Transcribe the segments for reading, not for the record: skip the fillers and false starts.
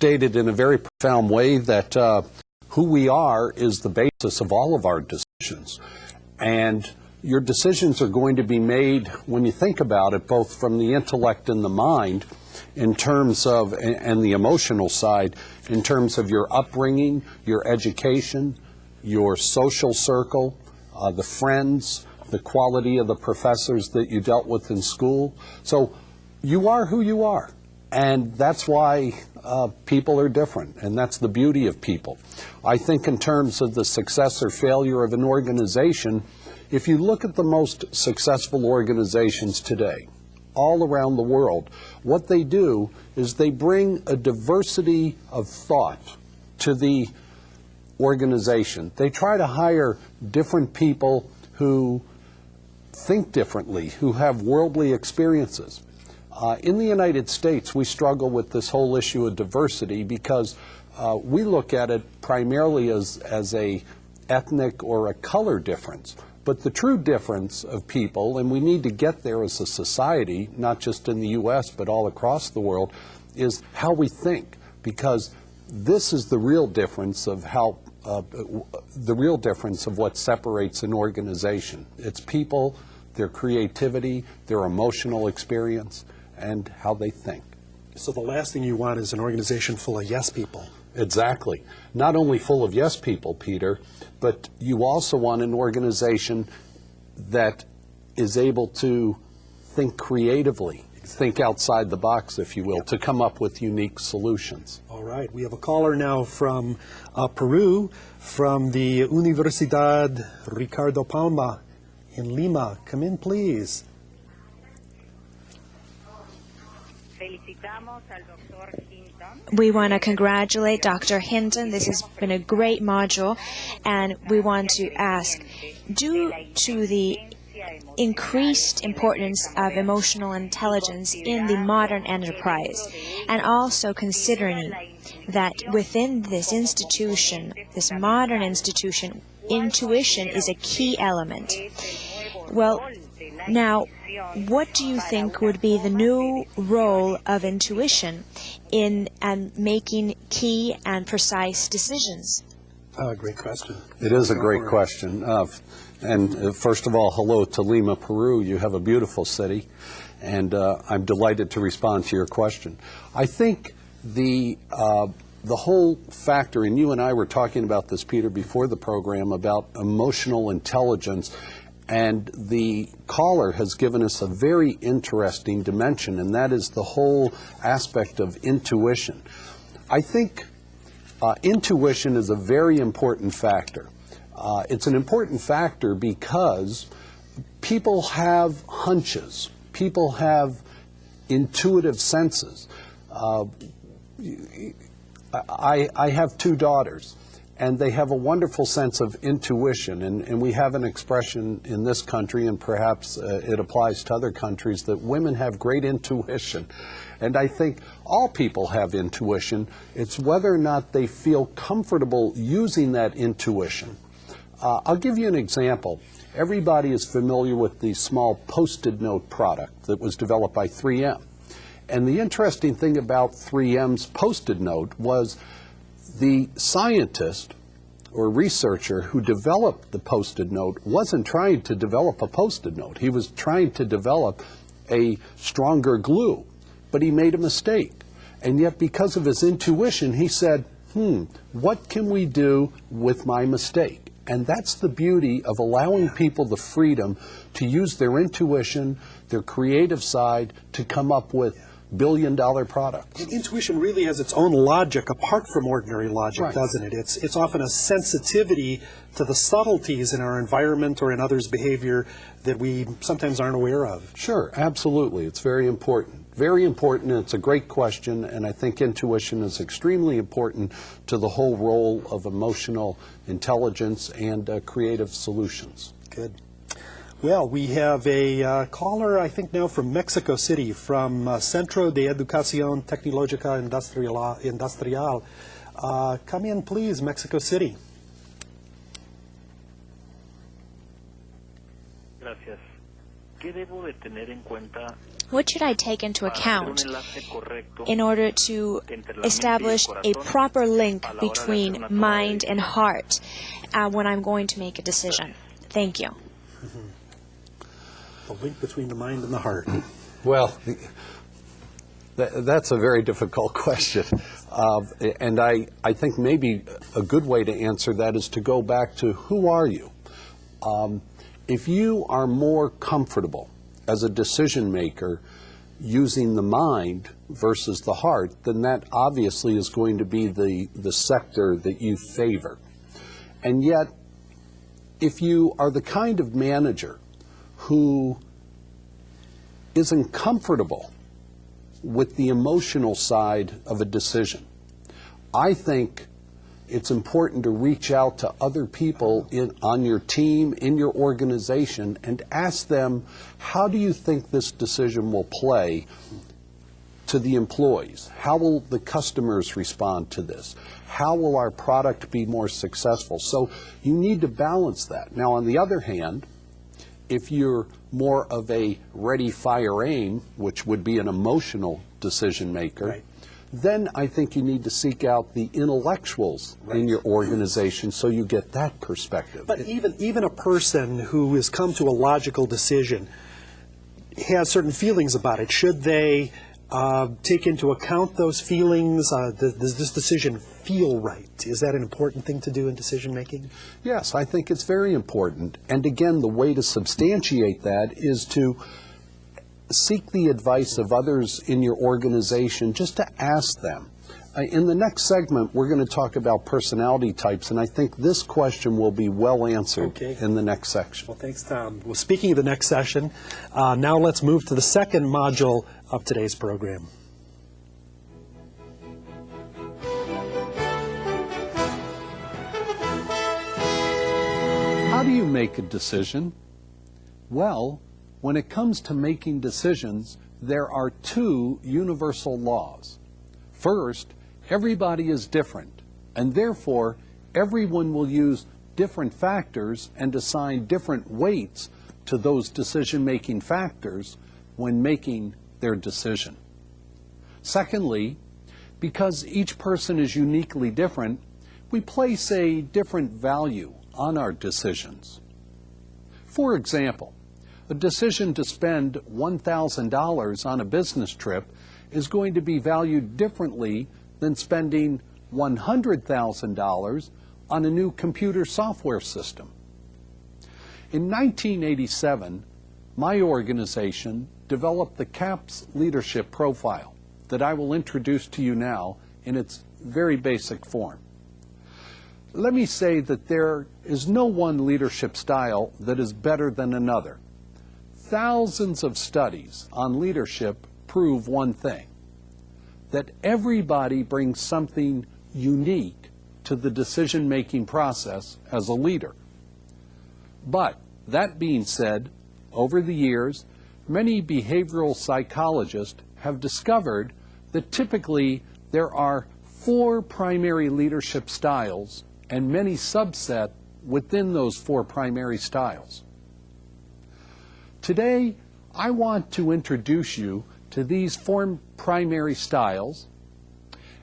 stated in a very profound way that who we are is the basis of all of our decisions. And your decisions are going to be made, when you think about it, both from the intellect and the mind, in terms of, and the emotional side, in terms of your upbringing, your education, your social circle, the friends, the quality of the professors that you dealt with in school. So you are who you are. And that's why people are different, and that's the beauty of people. I think in terms of the success or failure of an organization, if you look at the most successful organizations today, all around the world, what they do is they bring a diversity of thought to the organization. They try to hire different people who think differently, who have worldly experiences. In the United States, we struggle with this whole issue of diversity because we look at it primarily as a ethnic or a color difference. But the true difference of people, and we need to get there as a society, not just in the U.S., but all across the world, is how we think. Because this is the real difference of how, the real difference of what separates an organization. It's people, their creativity, their emotional experience, and how they think. So the last thing you want is an organization full of yes people. Exactly. Not only full of yes people, Peter, but you also want an organization that is able to think creatively, think outside the box, if you will, to come up with unique solutions. All right. We have a caller now from Peru, from the Universidad Ricardo Palma in Lima. Come in, please. We want to congratulate Dr. Hinton. This has been a great module, and we want to ask, due to the increased importance of emotional intelligence in the modern enterprise, and also considering that within this institution, this modern institution, intuition is a key element. Well, now, what do you think would be the new role of intuition in making key and precise decisions? Great question. It is a great question. And first of all, hello to Lima, Peru. You have a beautiful city, and I'm delighted to respond to your question. I think the whole factor, and you and I were talking about this, Peter, before the program, about emotional intelligence. And the caller has given us a very interesting dimension, and that is the whole aspect of intuition. I think intuition is a very important factor. It's an important factor because people have hunches. People have intuitive senses. I have two daughters, and they have a wonderful sense of intuition, and we have an expression in this country, and perhaps it applies to other countries, that women have great intuition. And I think all people have intuition. It's whether or not they feel comfortable using that intuition. I'll give you an example. Everybody is familiar with the small Post-it note product that was developed by 3M. And the interesting thing about 3M's Post-it note was the scientist or researcher who developed the Post-it note wasn't trying to develop a Post-it note. He was trying to develop a stronger glue, but he made a mistake. And yet, because of his intuition, he said, what can we do with my mistake? And that's the beauty of allowing people the freedom to use their intuition, their creative side, to come up with billion-dollar products. And intuition really has its own logic apart from ordinary logic, right, doesn't it? It's often a sensitivity to the subtleties in our environment or in others' behavior that we sometimes aren't aware of. Sure, absolutely. It's very important. Very important, and it's a great question, and I think intuition is extremely important to the whole role of emotional intelligence and creative solutions. Good. Well, we have a caller, I think now from Mexico City, from Centro de Educación Tecnológica Industrial. Come in, please, Mexico City. Gracias. What should I take into account in order to establish a proper link between mind and heart when I'm going to make a decision? Thank you. The link between the mind and the heart. Well, that's a very difficult question. And I think maybe a good way to answer that is to go back to who are you? If you are more comfortable as a decision maker using the mind versus the heart, then that obviously is going to be the sector that you favor. And yet, if you are the kind of manager who isn't comfortable with the emotional side of a decision, I think it's important to reach out to other people on your team, in your organization, and ask them, how do you think this decision will play to the employees? How will the customers respond to this? How will our product be more successful? So you need to balance that. Now, on the other hand, if you're more of a ready, fire, aim, which would be an emotional decision maker, right, then I think you need to seek out the intellectuals in your organization so you get that perspective. But even a person who has come to a logical decision has certain feelings about it. Should they take into account those feelings? Does this decision feel right? Is that an important thing to do in decision making? Yes, I think it's very important. And again, the way to substantiate that is to seek the advice of others in your organization, just to ask them. In the next segment, we're going to talk about personality types, and I think this question will be well answered in the next section. Well, thanks, Tom. Well, speaking of the next session, now let's move to the second module of today's program. How do you make a decision? Well, when it comes to making decisions, there are two universal laws. First, everybody is different, and therefore everyone will use different factors and assign different weights to those decision-making factors when making their decision. Secondly, because each person is uniquely different, we place a different value on our decisions. For example, a decision to spend $1,000 on a business trip is going to be valued differently than spending $100,000 on a new computer software system. In 1987, my organization developed the CAPS leadership profile that I will introduce to you now in its very basic form. Let me say that there is no one leadership style that is better than another. Thousands of studies on leadership prove one thing, that everybody brings something unique to the decision-making process as a leader. But that being said, over the years, many behavioral psychologists have discovered that typically there are 4 primary leadership styles and many subset within those 4 primary styles. Today, I want to introduce you to these 4 primary styles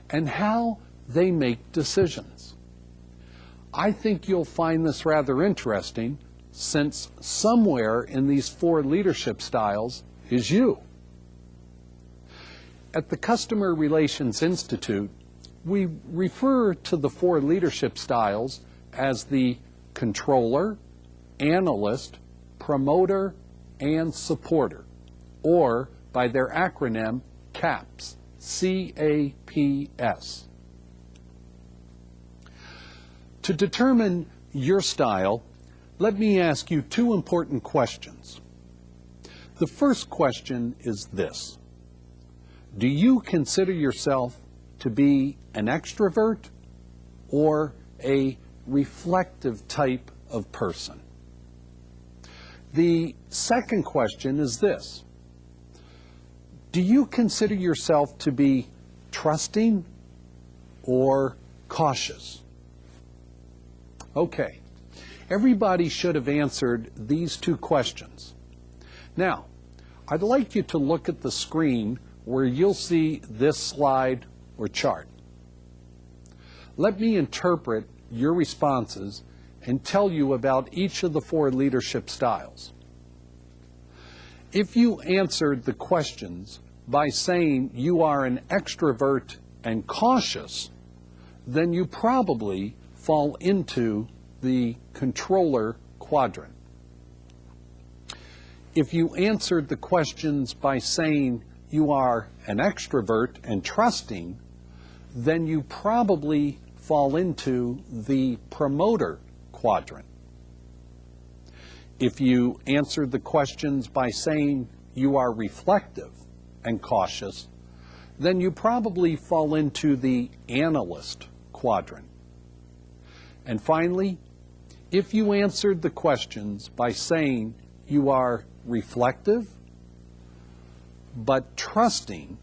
and how they make decisions. I think you'll find this rather interesting, since somewhere in these 4 leadership styles is you. At the Customer Relations Institute, we refer to the 4 leadership styles as the controller, analyst, promoter, and supporter, or by their acronym CAPS, C-A-P-S. To determine your style, let me ask you 2 important questions. The first question is this: do you consider yourself to be an extrovert or a reflective type of person? The second question is this: do you consider yourself to be trusting or cautious? Okay, everybody should have answered these 2 questions. Now, I'd like you to look at the screen where you'll see this slide or chart. Let me interpret your responses and tell you about each of the 4 leadership styles. If you answered the questions by saying you are an extrovert and cautious, then you probably fall into the controller quadrant. If you answered the questions by saying you are an extrovert and trusting, then you probably fall into the promoter quadrant. If you answered the questions by saying you are reflective and cautious, then you probably fall into the analyst quadrant. And finally, if you answered the questions by saying you are reflective but trusting,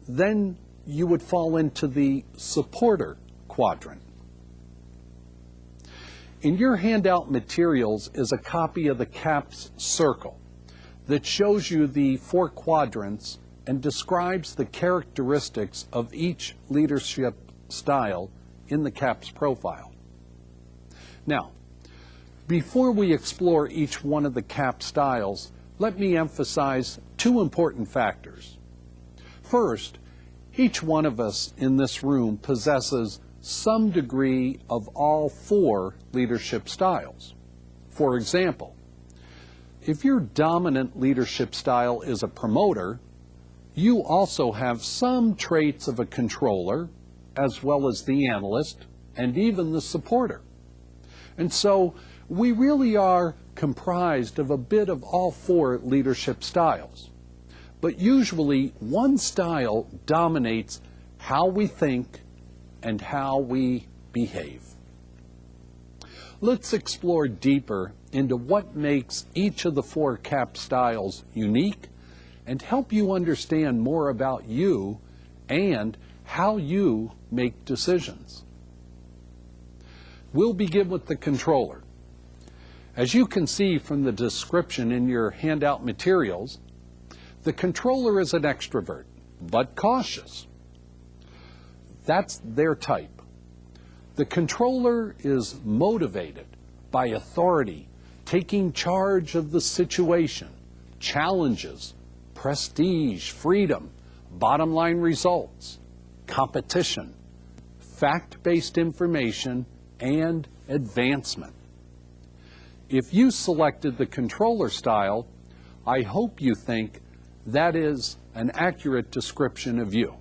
then you would fall into the supporter quadrant. In your handout materials is a copy of the CAPS circle that shows you the 4 quadrants and describes the characteristics of each leadership style in the CAPS profile. Now, before we explore each one of the CAPS styles, let me emphasize 2 important factors. First, each one of us in this room possesses some degree of all 4 leadership styles. For example, if your dominant leadership style is a promoter, you also have some traits of a controller, as well as the analyst, and even the supporter. And so we really are comprised of a bit of all 4 leadership styles. But usually one style dominates how we think and how we behave. Let's explore deeper into what makes each of the 4 CAP styles unique and help you understand more about you and how you make decisions. We'll begin with the controller. As you can see from the description in your handout materials, the controller is an extrovert, but cautious. That's their type. The controller is motivated by authority, taking charge of the situation, challenges, prestige, freedom, bottom line results, competition, fact-based information, and advancement. If you selected the controller style, I hope you think that is an accurate description of you.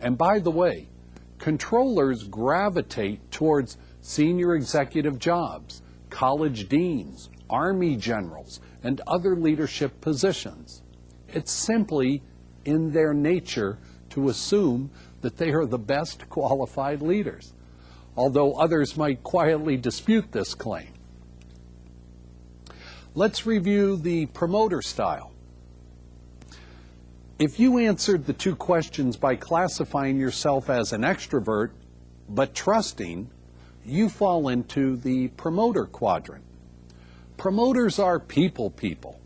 And by the way, controllers gravitate towards senior executive jobs, college deans, army generals, and other leadership positions. It's simply in their nature to assume that they are the best qualified leaders, although others might quietly dispute this claim. Let's review the promoter style. If you answered the 2 questions by classifying yourself as an extrovert, but trusting, you fall into the promoter quadrant. Promoters are people.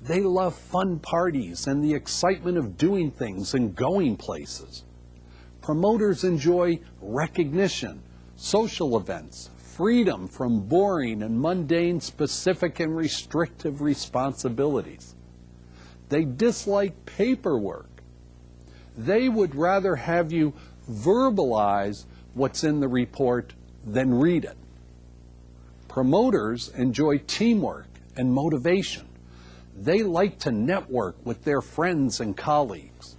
They love fun parties and the excitement of doing things and going places. Promoters enjoy recognition, social events, freedom from boring and mundane, specific and restrictive responsibilities. They dislike paperwork. They would rather have you verbalize what's in the report than read it. Promoters enjoy teamwork and motivation. They like to network with their friends and colleagues.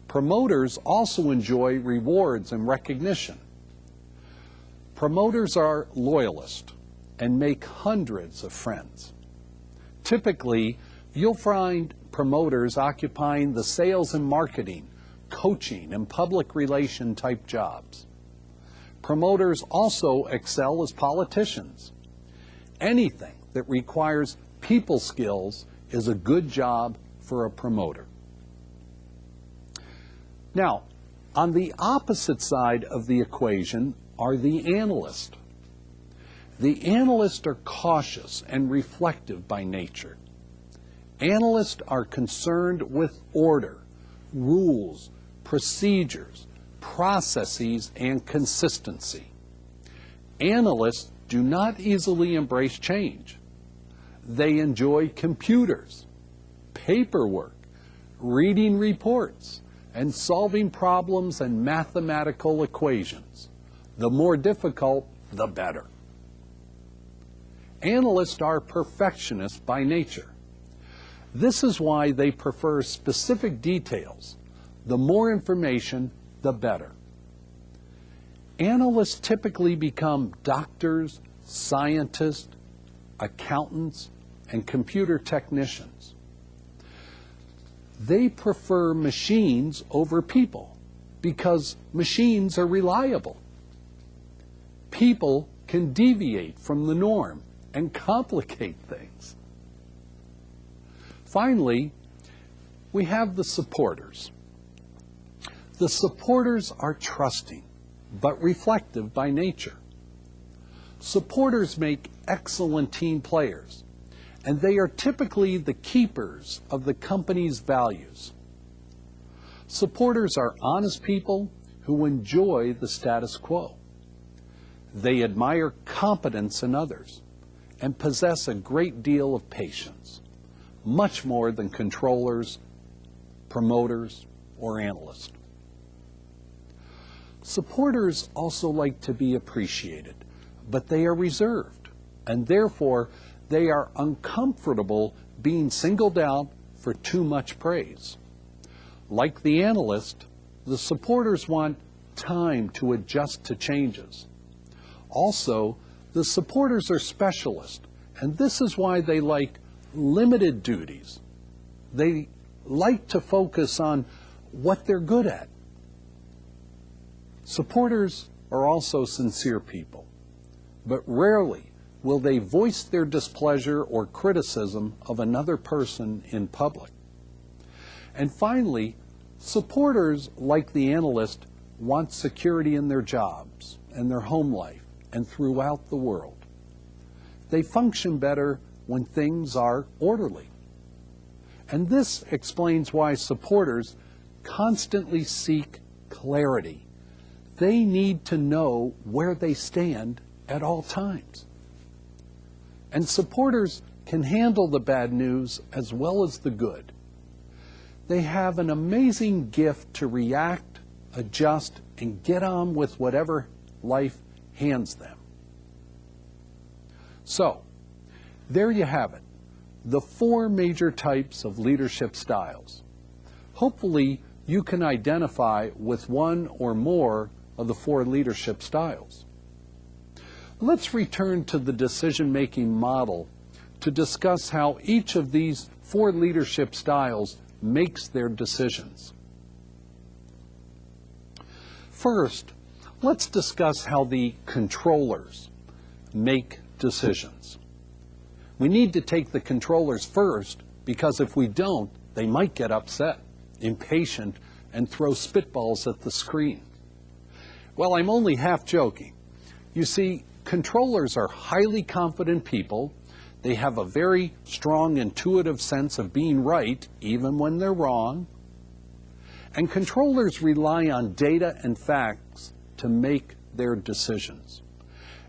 Promoters also enjoy rewards and recognition. Promoters are loyalists and make hundreds of friends. Typically, you'll find promoters occupying the sales and marketing, coaching, and public relation type jobs. Promoters also excel as politicians. Anything that requires people skills is a good job for a promoter. Now, on the opposite side of the equation are the analysts. The analysts are cautious and reflective by nature. Analysts are concerned with order, rules, procedures, processes, and consistency. Analysts do not easily embrace change. They enjoy computers, paperwork, reading reports, and solving problems and mathematical equations. The more difficult, the better. Analysts are perfectionists by nature. This is why they prefer specific details. The more information, the better. Analysts typically become doctors, scientists, accountants, and computer technicians. They prefer machines over people because machines are reliable. People can deviate from the norm and complicate things. Finally, we have the supporters. The supporters are trusting, but reflective by nature. Supporters make excellent team players, and they are typically the keepers of the company's values. Supporters are honest people who enjoy the status quo. They admire competence in others and possess a great deal of patience, much more than controllers, promoters, or analysts. Supporters also like to be appreciated, but they are reserved, and therefore they are uncomfortable being singled out for too much praise. Like the analyst, the supporters want time to adjust to changes. Also, the supporters are specialists, and this is why they like limited duties. They like to focus on what they're good at. Supporters are also sincere people, but rarely will they voice their displeasure or criticism of another person in public. And finally, supporters, like the analyst, want security in their jobs and their home life and throughout the world. They function better when things are orderly. And this explains why supporters constantly seek clarity. They need to know where they stand at all times. And supporters can handle the bad news as well as the good. They have an amazing gift to react, adjust, and get on with whatever life hands them. So, there you have it, the 4 major types of leadership styles. Hopefully, you can identify with one or more of the 4 leadership styles. Let's return to the decision-making model to discuss how each of these 4 leadership styles makes their decisions. First, let's discuss how the controllers make decisions. We need to take the controllers first because if we don't, they might get upset, impatient, and throw spitballs at the screen. Well, I'm only half joking. You see, controllers are highly confident people. They have a very strong intuitive sense of being right, even when they're wrong. And controllers rely on data and facts to make their decisions.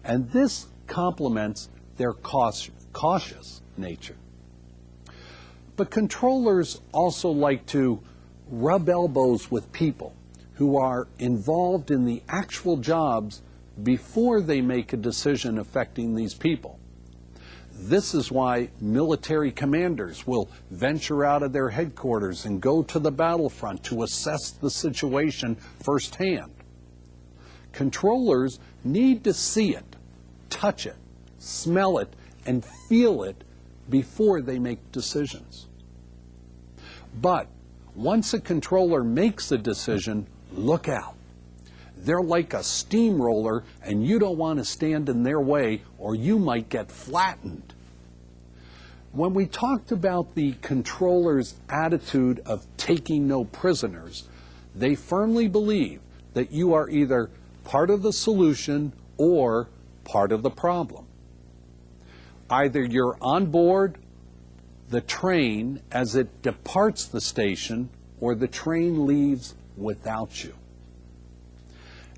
And this complements their cautious nature. But controllers also like to rub elbows with people who are involved in the actual jobs before they make a decision affecting these people. This is why military commanders will venture out of their headquarters and go to the battlefront to assess the situation firsthand. Controllers need to see it, touch it, smell it, and feel it before they make decisions. But once a controller makes a decision, look out. They're like a steamroller, and you don't want to stand in their way or you might get flattened. When we talked about the controller's attitude of taking no prisoners, they firmly believe that you are either part of the solution or part of the problem. Either you're on board the train as it departs the station, or the train leaves without you.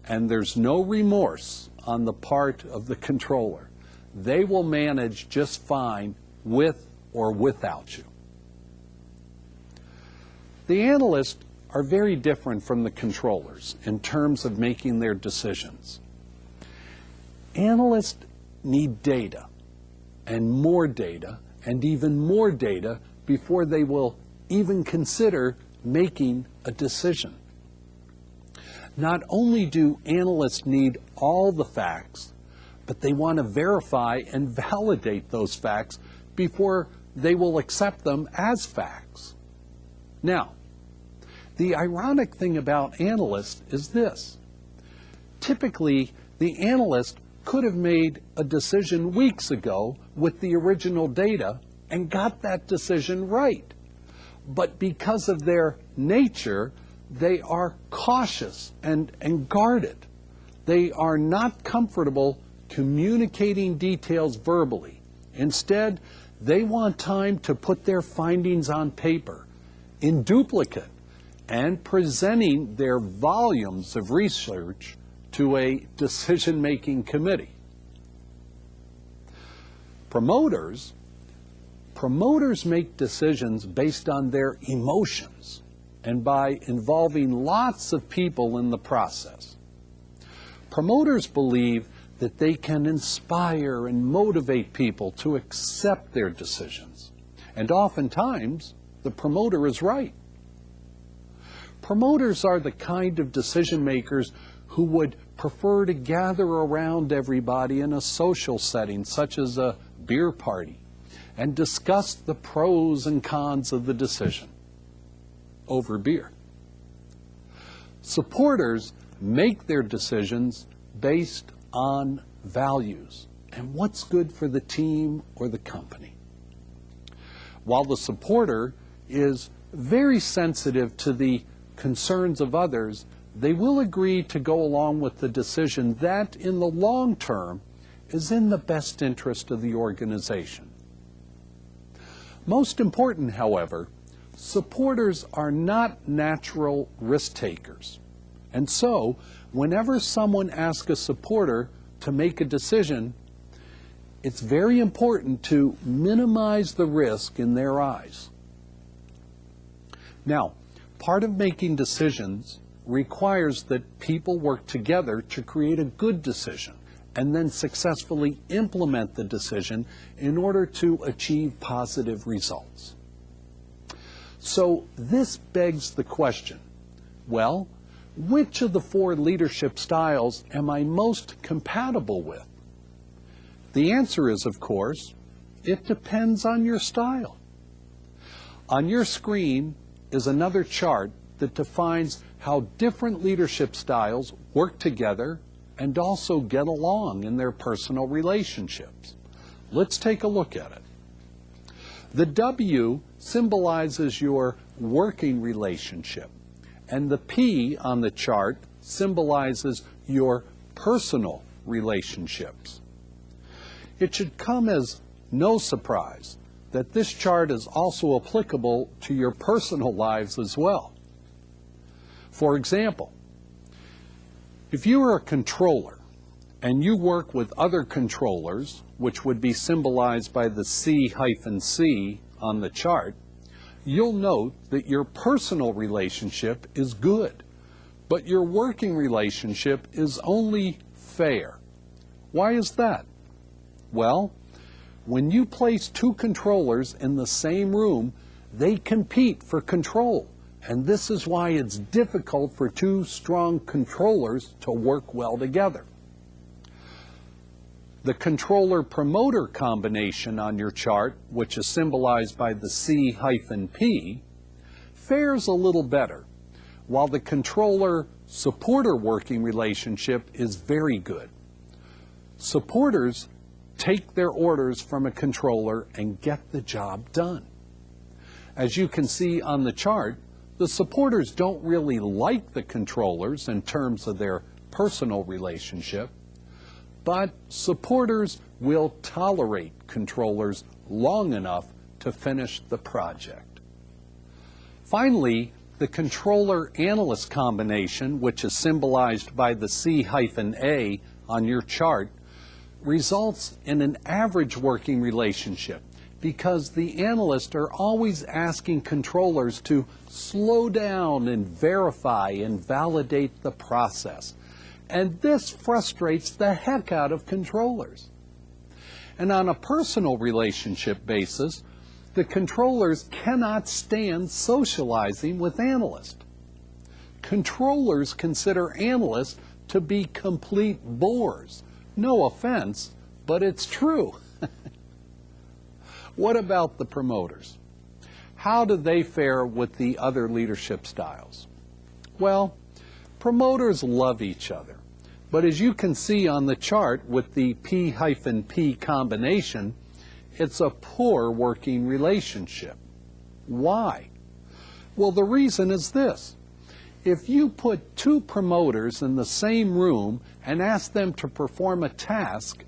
And there's no remorse on the part of the controller. They will manage just fine with or without you. The analysts are very different from the controllers in terms of making their decisions. Analysts need data, and even more data before they will even consider making a decision. Not only do analysts need all the facts, but they want to verify and validate those facts before they will accept them as facts. Now, the ironic thing about analysts is this. Typically, the analyst could have made a decision weeks ago with the original data and got that decision right. But because of their nature, they are cautious and guarded. They are not comfortable communicating details verbally. Instead, they want time to put their findings on paper, in duplicate, and presenting their volumes of research to a decision-making committee. Promoters make decisions based on their emotions and by involving lots of people in the process. Promoters believe that they can inspire and motivate people to accept their decisions. And oftentimes, the promoter is right. Promoters are the kind of decision makers who would prefer to gather around everybody in a social setting, such as a beer party, and discuss the pros and cons of the decision over beer. Supporters make their decisions based on values and what's good for the team or the company. While the supporter is very sensitive to the concerns of others, they will agree to go along with the decision that, in the long term, is in the best interest of the organization. Most important, however, supporters are not natural risk takers. And so, whenever someone asks a supporter to make a decision, it's very important to minimize the risk in their eyes. Now, part of making decisions requires that people work together to create a good decision and then successfully implement the decision in order to achieve positive results. So this begs the question, well, which of the 4 leadership styles am I most compatible with? The answer is, of course, it depends on your style. On your screen is another chart that defines how different leadership styles work together and also get along in their personal relationships. Let's take a look at it. The W symbolizes your working relationship, and the P on the chart symbolizes your personal relationships. It should come as no surprise that this chart is also applicable to your personal lives as well. For example, if you are a controller and you work with other controllers, which would be symbolized by the C-C on the chart, you'll note that your personal relationship is good, but your working relationship is only fair. Why is that? Well, when you place 2 controllers in the same room, they compete for control. And this is why it's difficult for 2 strong controllers to work well together. The controller-promoter combination on your chart, which is symbolized by the C-P, fares a little better, while the controller-supporter working relationship is very good. Supporters take their orders from a controller and get the job done. As you can see on the chart, the supporters don't really like the controllers in terms of their personal relationship, but supporters will tolerate controllers long enough to to finish the project. Finally, the controller-analyst combination, which is symbolized by the C-A on your chart, results in an average working relationship because the analysts are always asking controllers to slow down and verify and validate the process. And this frustrates the heck out of controllers. And on a personal relationship basis, the controllers cannot stand socializing with analysts. Controllers consider analysts to be complete bores. No offense, but it's true. What about the promoters? How do they fare with the other leadership styles? Well, promoters love each other. But as you can see on the chart with the P-P combination, it's a poor working relationship. Why? Well, the reason is this. If you put two promoters in the same room and ask them to perform a task,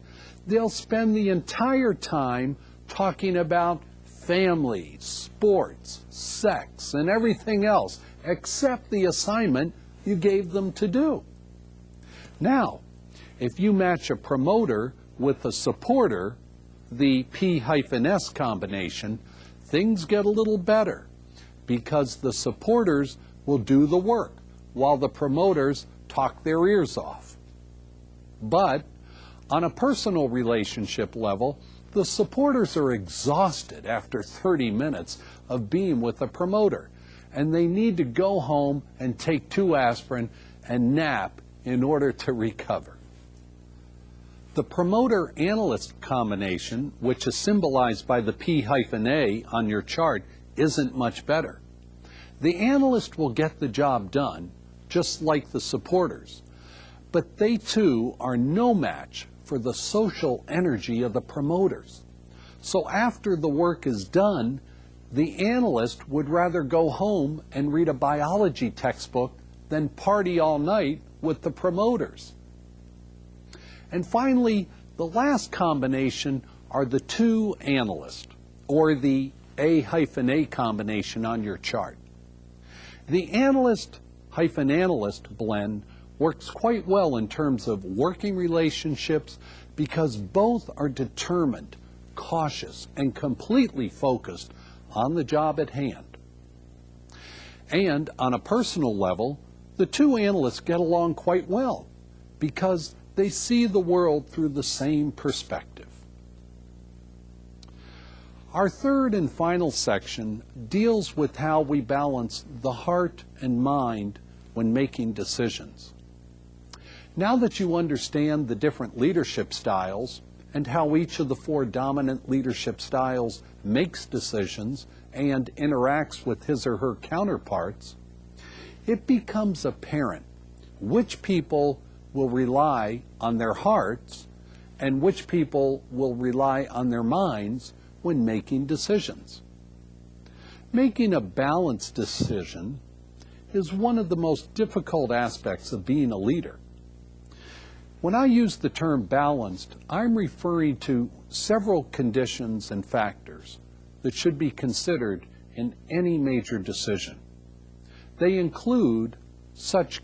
they'll spend the entire time talking about family, sports, sex, and everything else except the assignment you gave them to do. Now, if you match a promoter with a supporter, the P-S combination, things get a little better because the supporters will do the work while the promoters talk their ears off. But on a personal relationship level, the supporters are exhausted after 30 minutes of being with a promoter, and they need to go home and take 2 aspirin and nap in order to recover. The promoter-analyst combination, which is symbolized by the P-A on your chart, isn't much better. The analyst will get the job done, just like the supporters, but they too are no match for the social energy of the promoters. So after the work is done, the analyst would rather go home and read a biology textbook than party all night with the promoters. And finally, the last combination are the two analysts, or the A-A combination on your chart. The analyst-analyst blend works quite well in terms of working relationships because both are determined, cautious, and completely focused on the job at hand. And on a personal level, the two analysts get along quite well because they see the world through the same perspective. Our third and final section deals with how we balance the heart and mind when making decisions. Now that you understand the different leadership styles and how each of the 4 dominant leadership styles makes decisions and interacts with his or her counterparts, it becomes apparent which people will rely on their hearts and which people will rely on their minds when making decisions. Making a balanced decision is one of the most difficult aspects of being a leader. When I use the term balanced, I'm referring to several conditions and factors that should be considered in any major decision. They include such